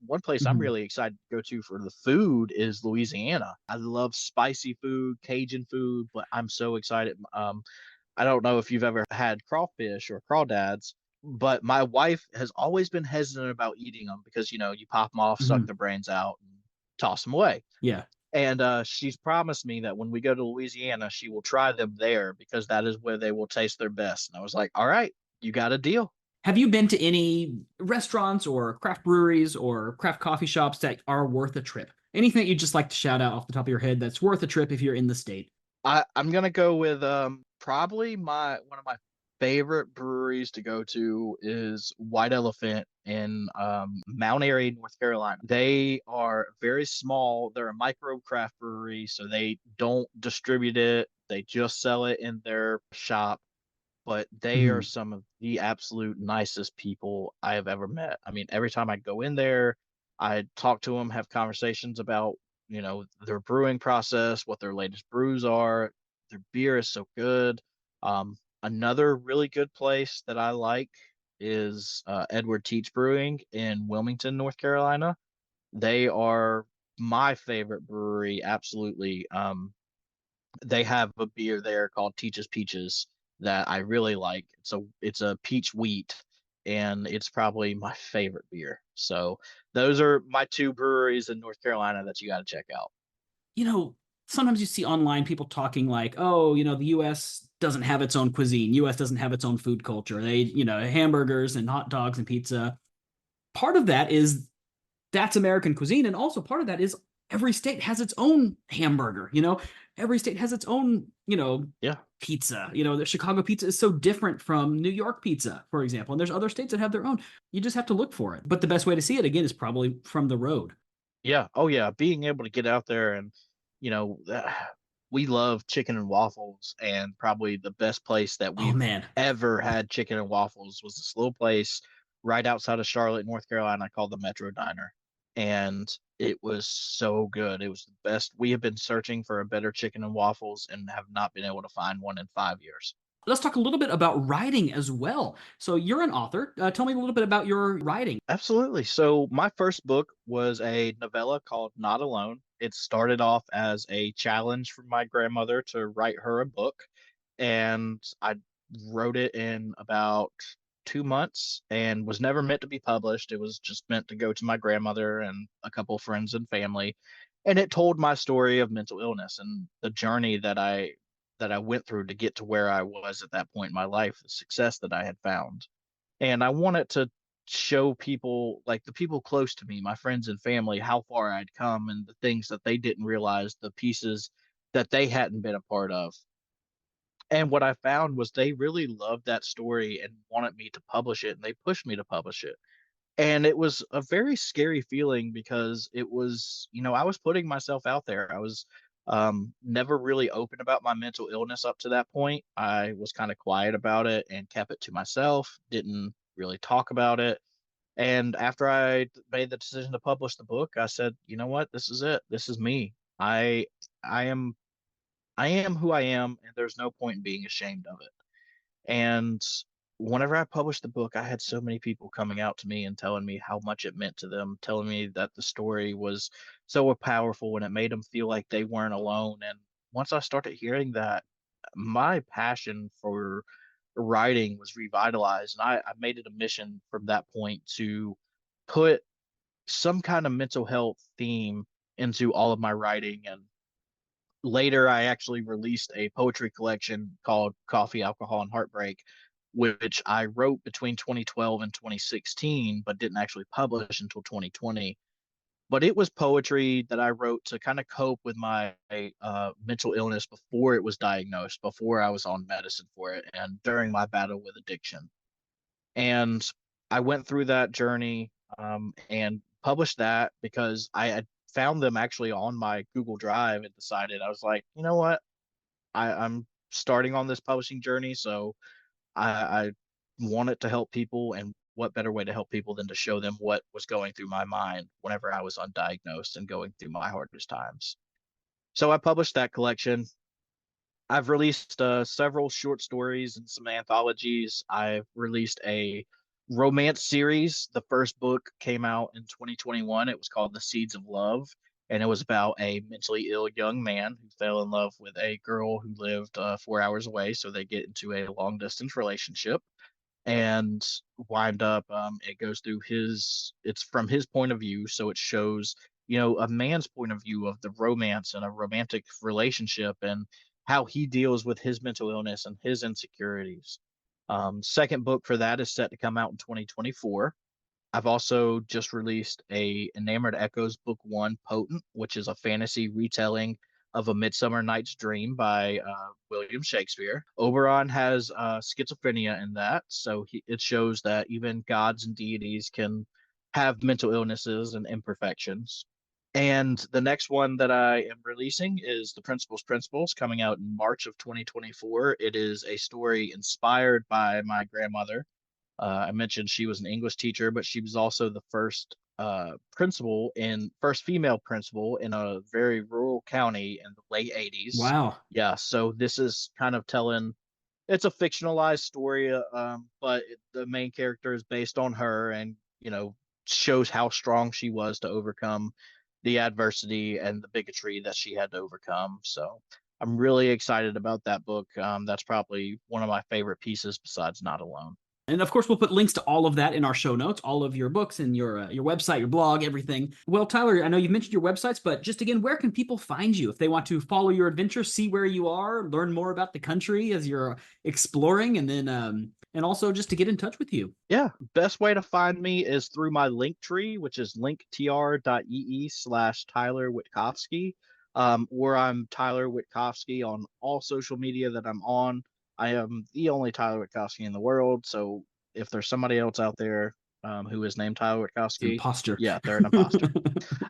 one place I'm really excited to go to for the food is Louisiana. I love spicy food, Cajun food, but I'm so excited. I don't know if you've ever had crawfish or crawdads, but my wife has always been hesitant about eating them because, you pop them off, suck their brains out, and toss them away. Yeah. And she's promised me that when we go to Louisiana, she will try them there because that is where they will taste their best. And I was like, all right, you got a deal. Have you been to any restaurants or craft breweries or craft coffee shops that are worth a trip? Anything that you'd just like to shout out off the top of your head that's worth a trip if you're in the state? I'm gonna go with probably one of my favorite breweries to go to is White Elephant in Mount Airy, North Carolina. They are very small. They're a micro craft brewery, so they don't distribute it. They just sell it in their shop. But they are some of the absolute nicest people I have ever met. I mean, every time I go in there, I talk to them, have conversations about, their brewing process, what their latest brews are. Their beer is so good. Another really good place that I like is Edward Teach Brewing in Wilmington, North Carolina. They are my favorite brewery, absolutely. They have a beer there called Teach's Peaches that I really like. It's a peach wheat, and it's probably my favorite beer. So those are my two breweries in North Carolina that you got to check out. Sometimes you see online people talking like, oh, the US doesn't have its own cuisine. US doesn't have its own food culture. They, hamburgers and hot dogs and pizza. Part of that is that's American cuisine. And also part of that is every state has its own hamburger, every state has its own, Yeah. pizza. The Chicago pizza is so different from New York pizza, for example. And there's other states that have their own. You just have to look for it. But the best way to see it, again, is probably from the road. Yeah. Oh, yeah. Being able to get out there and, you know, we love chicken and waffles, and probably the best place that Oh, we've man. ever had chicken and waffles was this little place right outside of Charlotte, North Carolina, called the Metro Diner. And it was so good. It was the best. We have been searching for a better chicken and waffles and have not been able to find one in 5 years. Let's talk a little bit about writing as well. So you're an author. Tell me a little bit about your writing. Absolutely. So my first book was a novella called Not Alone. It started off as a challenge from my grandmother to write her a book, and I wrote it in about 2 months and was never meant to be published. It was just meant to go to my grandmother and a couple of friends and family. And it told my story of mental illness and the journey that I went through to get to where I was at that point in my life, the success that I had found. And I wanted to show people, like the people close to me, my friends and family, how far I'd come and the things that they didn't realize, the pieces that they hadn't been a part of. And what I found was they really loved that story and wanted me to publish it, and they pushed me to publish it. And it was a very scary feeling because it was, I was putting myself out there. I was never really open about my mental illness up to that point. I was kind of quiet about it and kept it to myself, didn't really talk about it. And after I made the decision to publish the book, I said, you know what? This is it. This is me. I am I am who I am, and there's no point in being ashamed of it. And whenever I published the book, I had so many people coming out to me and telling me how much it meant to them, telling me that the story was so powerful and it made them feel like they weren't alone. And once I started hearing that, my passion for writing was revitalized. And I made it a mission from that point to put some kind of mental health theme into all of my writing. And later, I actually released a poetry collection called Coffee, Alcohol, and Heartbreak, which I wrote between 2012 and 2016, but didn't actually publish until 2020. But it was poetry that I wrote to kind of cope with my mental illness before it was diagnosed, before I was on medicine for it, and during my battle with addiction. And I went through that journey and published that because I had found them actually on my Google Drive and decided I was like, you know what? I'm starting on this publishing journey, so I wanted to help people, and what better way to help people than to show them what was going through my mind whenever I was undiagnosed and going through my hardest times. So I published that collection. I've released several short stories and some anthologies. I've released a romance series. The first book came out in 2021. It was called The Seeds of Love, and it was about a mentally ill young man who fell in love with a girl who lived 4 hours away. So they get into a long distance relationship and wind up. It goes through it's from his point of view. So it shows, a man's point of view of the romance and a romantic relationship and how he deals with his mental illness and his insecurities. Second book for that is set to come out in 2024. I've also just released a Enamored Echoes Book One, Potent, which is a fantasy retelling of A Midsummer Night's Dream by William Shakespeare. Oberon has schizophrenia in that, so it shows that even gods and deities can have mental illnesses and imperfections. And the next one that I am releasing is The Principal's Principles, coming out in March of 2024. It is a story inspired by my grandmother. I mentioned she was an English teacher, but she was also the first first female principal in a very rural county in the late 80s. Wow. Yeah, so this is kind of it's a fictionalized story, but the main character is based on her and, shows how strong she was to overcome the adversity and the bigotry that she had to overcome. So I'm really excited about that book. That's probably one of my favorite pieces besides Not Alone. And of course, we'll put links to all of that in our show notes, all of your books and your website, your blog, everything. Well, Tyler, I know you've mentioned your websites, but just again, where can people find you if they want to follow your adventure, see where you are, learn more about the country as you're exploring, and then and also just to get in touch with you? Yeah, best way to find me is through my link tree, which is linktr.ee/Tyler Wittkofsky. Or I'm Tyler Wittkofsky on all social media that I'm on. I am the only Tyler Wittkofsky in the world. So if there's somebody else out there who is named Tyler It's an Wittkofsky, imposter. yeah, they're an imposter.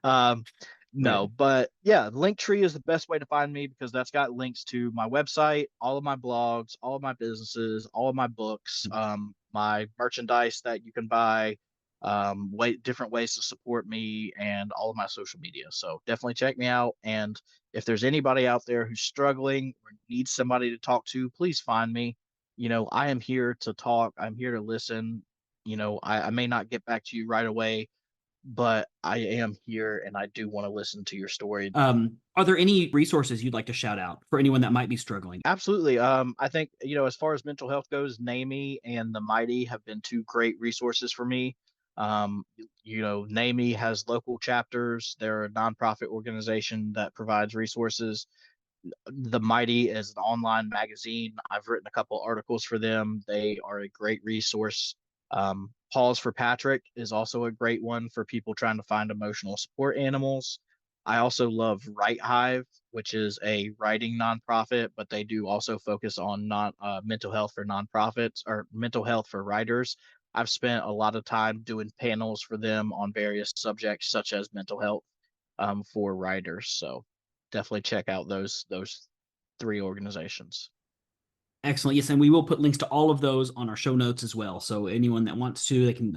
Um, Right. no, but yeah, Linktree is the best way to find me because that's got links to my website, all of my blogs, all of my businesses, all of my books, my merchandise that you can buy, different ways to support me, and all of my social media. So definitely check me out. And if there's anybody out there who's struggling or needs somebody to talk to, please find me. I am here to talk. I'm here to listen. I may not get back to you right away, but I am here and I do want to listen to your story. Are there any resources you'd like to shout out for anyone that might be struggling? Absolutely. I think, as far as mental health goes, NAMI and the Mighty have been two great resources for me. NAMI has local chapters. They're a nonprofit organization that provides resources. The Mighty is an online magazine. I've written a couple articles for them. They are a great resource. Paws for Patrick is also a great one for people trying to find emotional support animals. I also love WriteHive, which is a writing nonprofit, but they do also focus on non mental health for nonprofits or mental health for writers. I've spent a lot of time doing panels for them on various subjects such as mental health for writers. So definitely check out those three organizations. Excellent. Yes, and we will put links to all of those on our show notes as well. So anyone that wants to, they can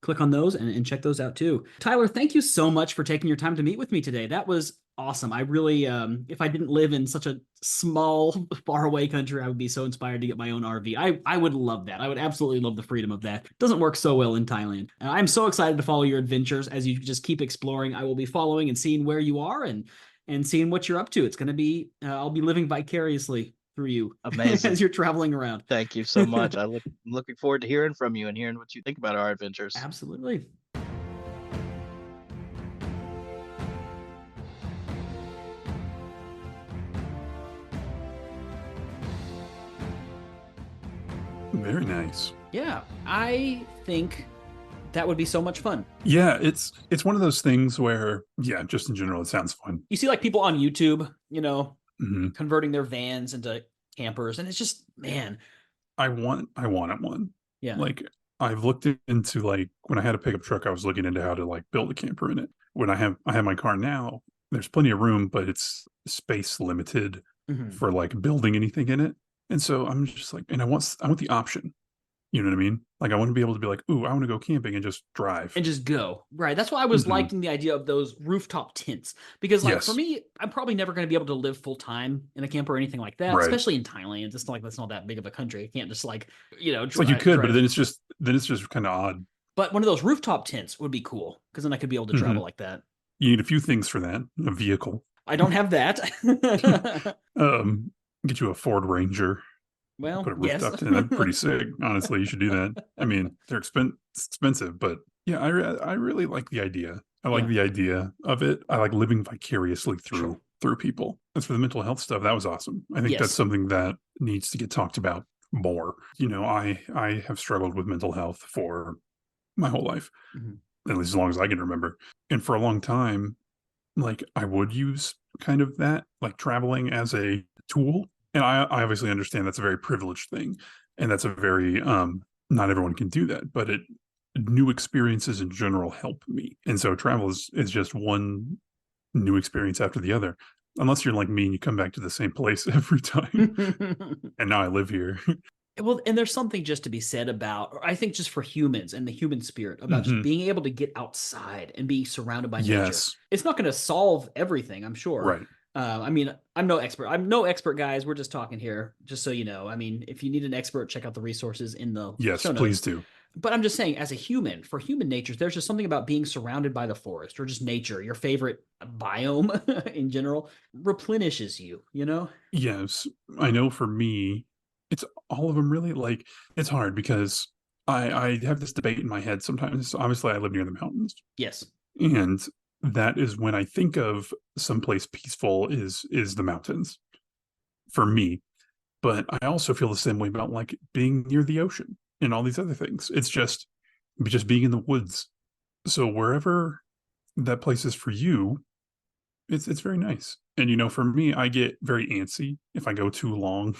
click on those and check those out too. Tyler, thank you so much for taking your time to meet with me today. That was awesome. I really, if I didn't live in such a small, faraway country, I would be so inspired to get my own RV. I would love that. I would absolutely love the freedom of that. It doesn't work so well in Thailand. I'm so excited to follow your adventures as you just keep exploring. I will be following and seeing where you are and seeing what you're up to. It's going to be, I'll be living vicariously through you Amazing. as you're traveling around. Thank you so much. I'm looking forward to hearing from you and hearing what you think about our adventures. Absolutely. Very nice. Yeah, I think that would be so much fun. Yeah, it's one of those things where, yeah, just in general, it sounds fun. You see like people on YouTube, hmm converting their vans into campers, and it's just, man. I wanted one. Yeah. Like I've looked into, like, when I had a pickup truck, I was looking into how to like build a camper in it. When I have my car now, there's plenty of room, but it's space limited Mhm. for like building anything in it. And so I'm just like, and I want the option. You know what I mean? Like I want to be able to be like, ooh, I want to go camping and just drive. And just go. Right. That's why I was Mhm. liking the idea of those rooftop tents. Because, like, for Yes. me, I'm probably never going to be able to live full time in a camper or anything like that, Right. especially in Thailand. It's not like that's not that big of a country. I can't just, like, It's like you could, but drive. then it's just kind of odd. But one of those rooftop tents would be cool because then I could be able to travel like that. You need a few things for that. A vehicle. I don't have that. Get you a Ford Ranger. Well, Put a yes. rooftop tent. That'd be pretty sick. Honestly, you should do that. I mean, they're expensive, but yeah, I really like the idea. I like Yeah. the idea of it. I like living vicariously through people. As for the mental health stuff, that was awesome. I think Yes. that's something that needs to get talked about more. I have struggled with mental health for my whole life, at least as long as I can remember. And for a long time, like I would use kind of that, like traveling as a tool. And I obviously understand that's a very privileged thing. And that's a very, not everyone can do that, but new experiences in general help me. And so travel is just one new experience after the other. Unless you're like me and you come back to the same place every time. And now I live here. Well, and there's something just to be said about, or I think just for humans and the human spirit, about just being able to get outside and be surrounded by nature. Yes. It's not going to solve everything, I'm sure. Right. I mean, I'm no expert, guys. We're just talking here, just so you know. I mean, if you need an expert, check out the resources in the Yes, show notes. please do. But I'm just saying, as a human, for human natures, there's just something about being surrounded by the forest or just nature, your favorite biome in general, replenishes you, Yes. I know for me, it's all of them really. Like, it's hard because I have this debate in my head sometimes. Obviously, I live near the mountains. Yes. And that is when I think of someplace peaceful is the mountains for me. But I also feel the same way about like being near the ocean and all these other things. It's just being in the woods. So wherever that place is for you, It's very nice. And for me, I get very antsy if I go too long.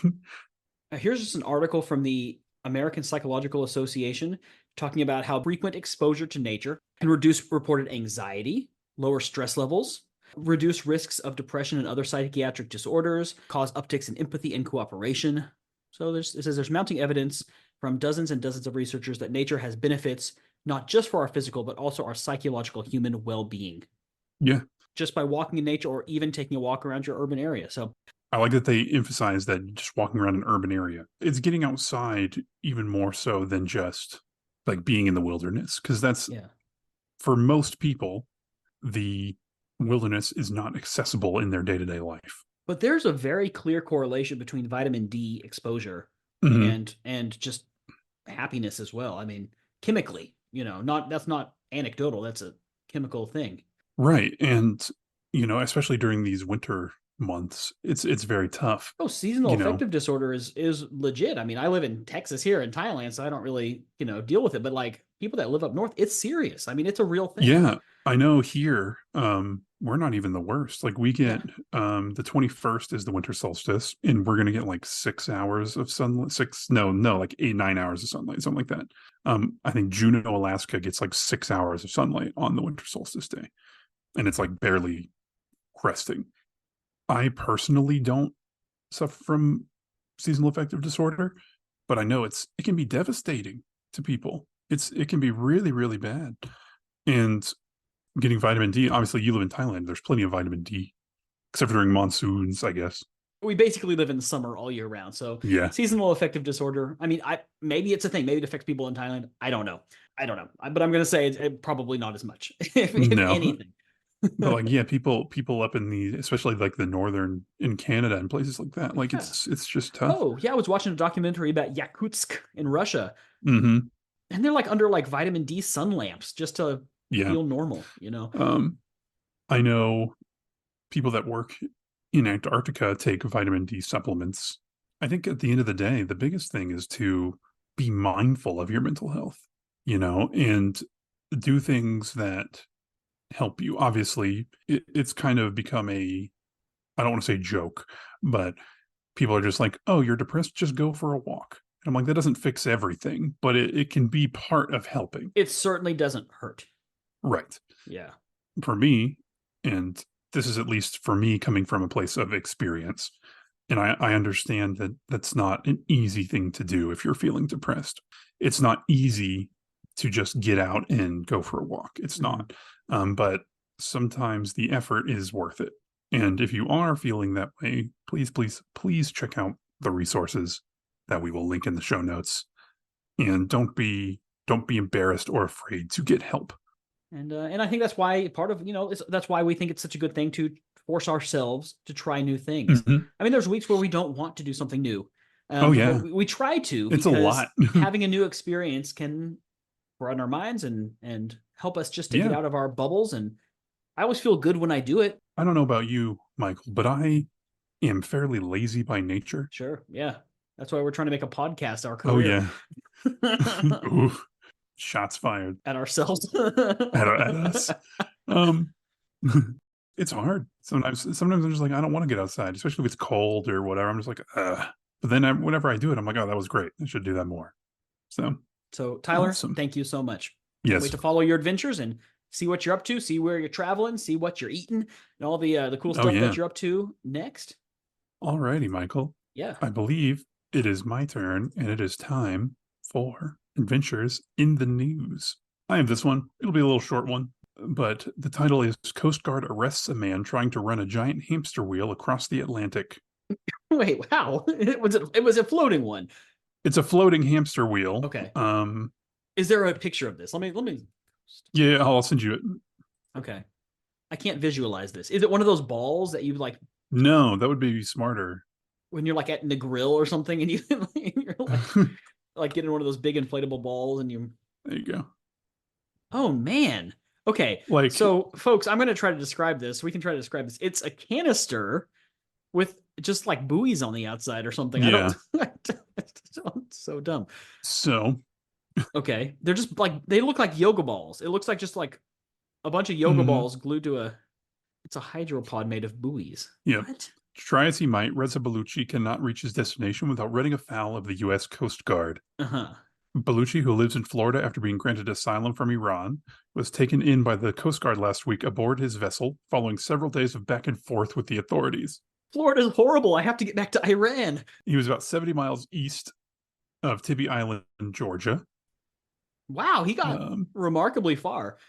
Here's just an article from the American Psychological Association talking about how frequent exposure to nature can reduce reported anxiety, lower stress levels, reduce risks of depression and other psychiatric disorders, cause upticks in empathy and cooperation. So it says there's mounting evidence from dozens and dozens of researchers that nature has benefits not just for our physical, but also our psychological human well-being. Yeah. Just by walking in nature or even taking a walk around your urban area. So I like that they emphasize that just walking around an urban area. It's getting outside even more so than just like being in the wilderness. Because that's, for most people, the wilderness is not accessible in their day-to-day life. But there's a very clear correlation between vitamin D exposure and just happiness as well. I mean, chemically, that's not anecdotal. That's a chemical thing. Right. And, especially during these winter months, it's very tough. Oh, seasonal affective disorder is legit. I mean, I live in Texas here in Thailand, so I don't really, deal with it. But like people that live up north, it's serious. I mean, it's a real thing. Yeah. I know here, we're not even the worst. Like we get the 21st is the winter solstice, and we're gonna get like 6 hours of sunlight. Like 8-9 hours of sunlight, something like that. I think Juneau, Alaska gets like 6 hours of sunlight on the winter solstice day, and it's like barely cresting. I personally don't suffer from seasonal affective disorder, but I know it can be devastating to people. It can be really, really bad. And getting vitamin D, obviously you live in Thailand, there's plenty of vitamin D, except for during monsoons, I guess. We basically live in the summer all year round. So seasonal affective disorder, I mean, maybe it's a thing. Maybe it affects people in Thailand. I don't know. But I'm going to say it's probably not as much, if anything. But like, people up in especially like the northern, in Canada and places like that, like it's just tough. Oh yeah, I was watching a documentary about Yakutsk in Russia. Mm-hmm. And they're like under like vitamin D sun lamps just to feel normal, I know people that work in Antarctica take vitamin D supplements. I think at the end of the day, the biggest thing is to be mindful of your mental health, and do things that help you. Obviously, it's kind of become I don't want to say joke, but people are just like, oh, you're depressed, just go for a walk. And I'm like, that doesn't fix everything, but it can be part of helping. It certainly doesn't hurt. Right. Yeah. For me, and this is at least for me coming from a place of experience, and I understand that that's not an easy thing to do if you're feeling depressed. It's not easy to just get out and go for a walk. It's not. But sometimes the effort is worth it. And if you are feeling that way, please check out the resources that we will link in the show notes. And don't be embarrassed or afraid to get help. And I think that's why that's why we think it's such a good thing to force ourselves to try new things. I mean, there's weeks where we don't want to do something new. We try to. It's a lot. Having a new experience can broaden our minds and help us just to get out of our bubbles. And I always feel good when I do it. I don't know about you, Michael, but I am fairly lazy by nature. Sure. Yeah. That's why we're trying to make a podcast our career. Oh, yeah. Oof. Shots fired. At ourselves. at us. It's hard. Sometimes I'm just like, I don't want to get outside, especially if it's cold or whatever. I'm just like, But then whenever I do it, I'm like, oh, that was great. I should do that more. So Tyler, thank you so much. Yes. Wait to follow your adventures and see what you're up to, see where you're traveling, see what you're eating, and all the cool stuff that you're up to next. All righty, Michael. Yeah. I believe it is my turn, and it is time for Adventures in the News. I have this one. It'll be a little short one, but the title is Coast Guard Arrests a Man Trying to Run a Giant Hamster Wheel Across the Atlantic. Wait, wow. It was a floating one. It's a floating hamster wheel. Okay. Is there a picture of this? Let me. Yeah, I'll send you it. Okay. I can't visualize this. Is it one of those balls that you like? No, that would be smarter. When you're like at the grill or something, and you're like getting one of those big inflatable balls, and you. There you go. Oh man. Okay. So, folks, I'm going to try to describe this. We can try to describe this. It's a canister with just like buoys on the outside or something. Yeah. So dumb. So. Okay. They're just like, they look like yoga balls. It looks like just like a bunch of yoga balls glued to It's a hydropod made of buoys. Yep. What? Try as he might, Reza Bellucci cannot reach his destination without running afoul of the U.S. Coast Guard. Uh-huh. Bellucci, who lives in Florida after being granted asylum from Iran, was taken in by the Coast Guard last week aboard his vessel following several days of back and forth with the authorities. Florida's horrible. I have to get back to Iran. He was about 70 miles east of Tybee Island, Georgia. Wow, he got remarkably far.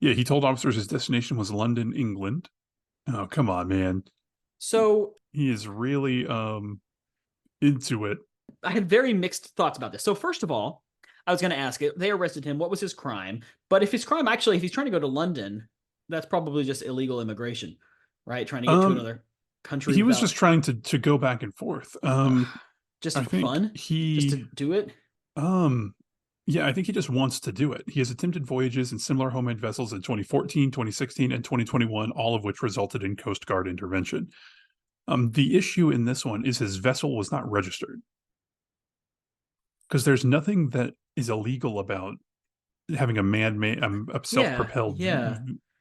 Yeah, he told officers his destination was London, England. Oh, come on, man. So he is really into it. I had very mixed thoughts about this. So first of all, I was going to ask it. They arrested him. What was his crime? But if his crime actually, if he's trying to go to London, that's probably just illegal immigration, right? Trying to get to another country. He was just trying to go back and forth. Just for fun? Just to do it? Yeah, I think he just wants to do it. He has attempted voyages in similar homemade vessels in 2014, 2016, and 2021, all of which resulted in Coast Guard intervention. The issue in this one is his vessel was not registered. Because there's nothing that is illegal about having a man-made, a self-propelled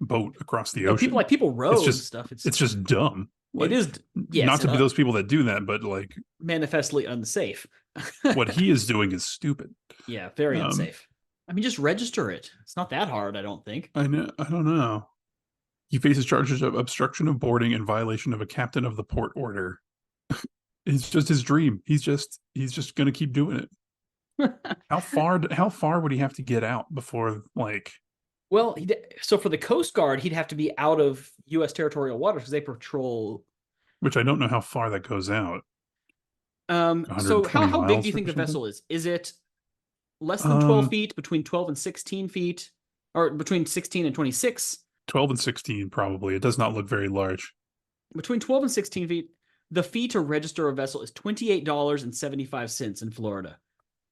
boat across the ocean. People row and stuff. It's just dumb. Like, it is, yes, not to be those people that do that, but like manifestly unsafe. What he is doing is stupid. Yeah, very unsafe. I mean, just register it. It's not that hard, I don't think. I don't know. He faces charges of obstruction of boarding and violation of a captain of the port order. It's just his dream. He's just going to keep doing it. How far would he have to get out before, like? Well, so for the Coast Guard, he'd have to be out of U.S. territorial waters because they patrol. Which I don't know how far that goes out. So how big do you think the vessel is? Is it less than 12 feet, between 12 and 16 feet, or between 16 and 26? 12 and 16, probably. It does not look very large. Between 12 and 16 feet, the fee to register a vessel is $28.75 in Florida.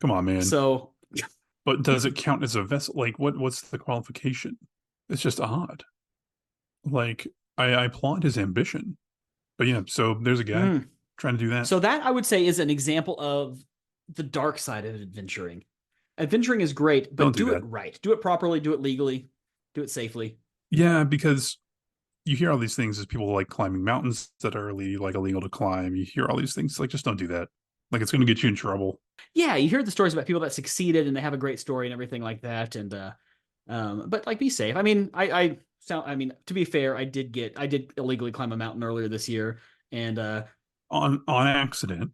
Come on, man. So, but does it count as a vessel? Like, what's the qualification? It's just odd. Like, I applaud his ambition. But yeah, so there's a guy trying to do that. So that, I would say, is an example of the dark side of adventuring. Adventuring is great, but do it right. Do it properly, do it legally, do it safely. Yeah, because you hear all these things as people like climbing mountains that are illegal to climb. You hear all these things, like, just don't do that. Like, it's going to get you in trouble. Yeah, you hear the stories about people that succeeded and they have a great story and everything like that. And but like, be safe. I mean, to be fair, I did illegally climb a mountain earlier this year, and on accident.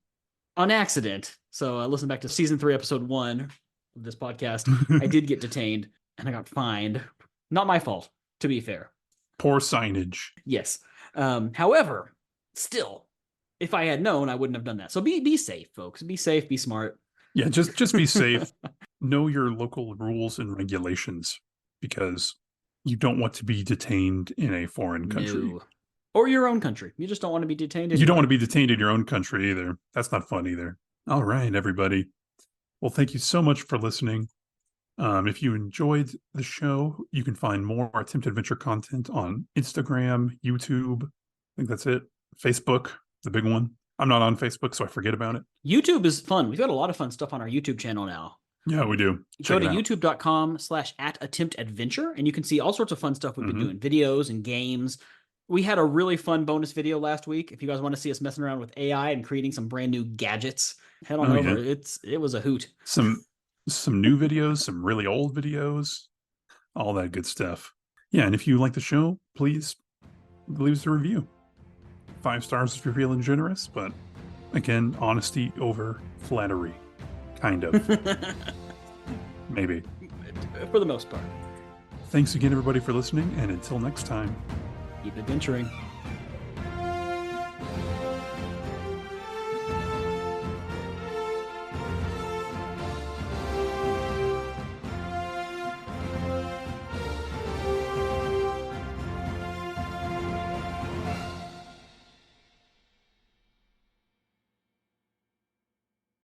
On accident. So listen back to season 3, episode 1 of this podcast. I did get detained and I got fined. Not my fault, to be fair. Poor signage. Yes. However, still, if I had known, I wouldn't have done that. So be safe, folks. Be safe, be smart. Yeah, just be safe. Know your local rules and regulations, because you don't want to be detained in a foreign country. No. Or your own country. You just don't want to be detained anywhere. You don't want to be detained in your own country either. That's not fun either. All right, everybody. Well, thank you so much for listening. If you enjoyed the show, you can find more Attempt Adventure content on Instagram, YouTube. I think that's it. Facebook, the big one. I'm not on Facebook, so I forget about it. YouTube is fun. We've got a lot of fun stuff on our YouTube channel now. Yeah, we do. Go to youtube.com/@attemptadventure, and you can see all sorts of fun stuff we've been doing. Videos and games. We had a really fun bonus video last week. If you guys want to see us messing around with AI and creating some brand new gadgets, head on over. Yeah. It was a hoot. Some new videos, some really old videos, all that good stuff. Yeah, and if you like the show, please leave us a review. 5 stars if you're feeling generous, but again, honesty over flattery. Kind of. Maybe. For the most part. Thanks again, everybody, for listening, and until next time, keep adventuring.